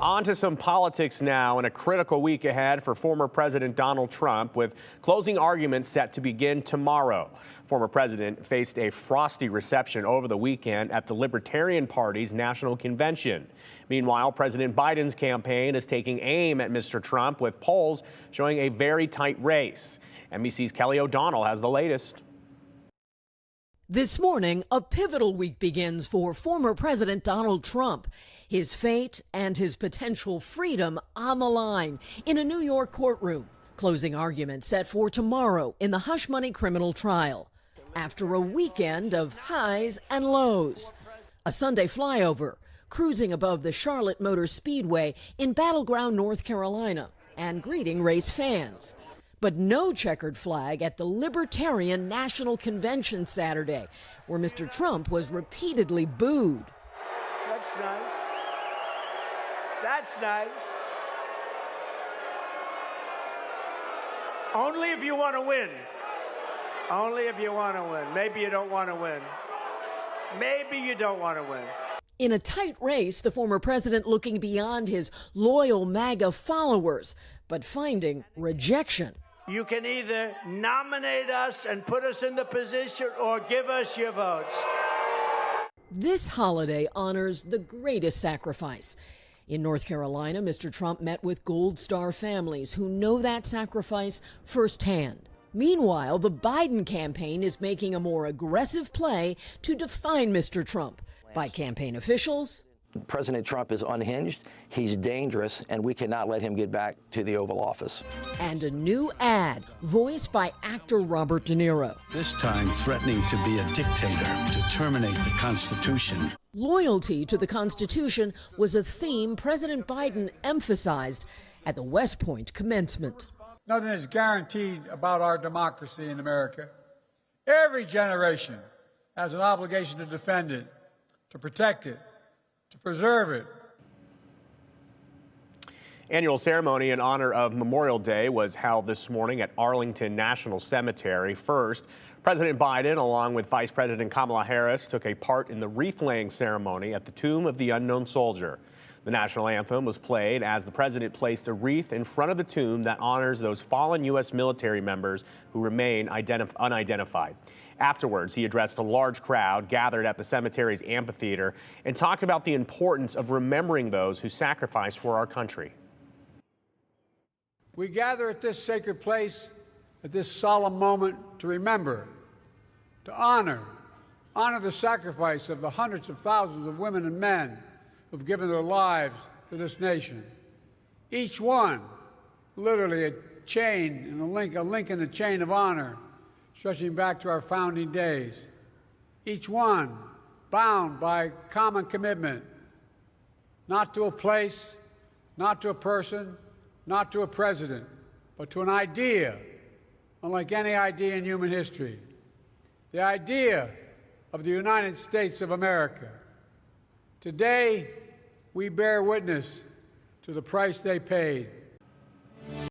On to some politics now, and a critical week ahead for former President Donald Trump, with closing arguments set to begin tomorrow. Former president faced a frosty reception over the weekend at the Libertarian Party's national convention. Meanwhile, President Biden's campaign is taking aim at Mr. Trump, with polls showing a very tight race. NBC's Kelly O'Donnell has the latest. This morning, a pivotal week begins for former President Donald Trump. His fate and his potential freedom on the line in a New York courtroom. Closing arguments set for tomorrow in the hush money criminal trial. After a weekend of highs and lows. A Sunday flyover, cruising above the Charlotte Motor Speedway in battleground North Carolina, and greeting race fans. But no checkered flag at the Libertarian National Convention Saturday, where Mr. Trump was repeatedly booed. That's nice. That's nice. Only if you want to win. Only if you want to win. Maybe you don't want to win. Maybe you don't want to win. In a tight race, the former president looking beyond his loyal MAGA followers, but finding rejection. You can either nominate us and put us in the position or give us your votes. This holiday honors the greatest sacrifice. In North Carolina, Mr. Trump met with Gold Star families who know that sacrifice firsthand. Meanwhile, the Biden campaign is making a more aggressive play to define Mr. Trump. By campaign officials, President Trump is unhinged, he's dangerous, and we cannot let him get back to the Oval Office. And a new ad voiced by actor Robert De Niro. This time threatening to be a dictator, to terminate the Constitution. Loyalty to the Constitution was a theme President Biden emphasized at the West Point commencement. Nothing is guaranteed about our democracy in America. Every generation has an obligation to defend it, to protect it, to preserve it. Annual ceremony in honor of Memorial Day was held this morning at Arlington National Cemetery. First, President Biden, along with Vice President Kamala Harris, took a part in the wreath-laying ceremony at the Tomb of the Unknown Soldier. The national anthem was played as the president placed a wreath in front of the tomb that honors those fallen U.S. military members who remain unidentified. Afterwards, he addressed a large crowd gathered at the cemetery's amphitheater and talked about the importance of remembering those who sacrificed for our country. We gather at this sacred place at this solemn moment to remember, to honor the sacrifice of the hundreds of thousands of women and men who've given their lives to this nation. Each one, literally a chain and a link in the chain of honor, stretching back to our founding days. Each one bound by common commitment, not to a place, not to a person, not to a president, but to an idea, unlike any idea in human history. The idea of the United States of America. Today, we bear witness to the price they paid.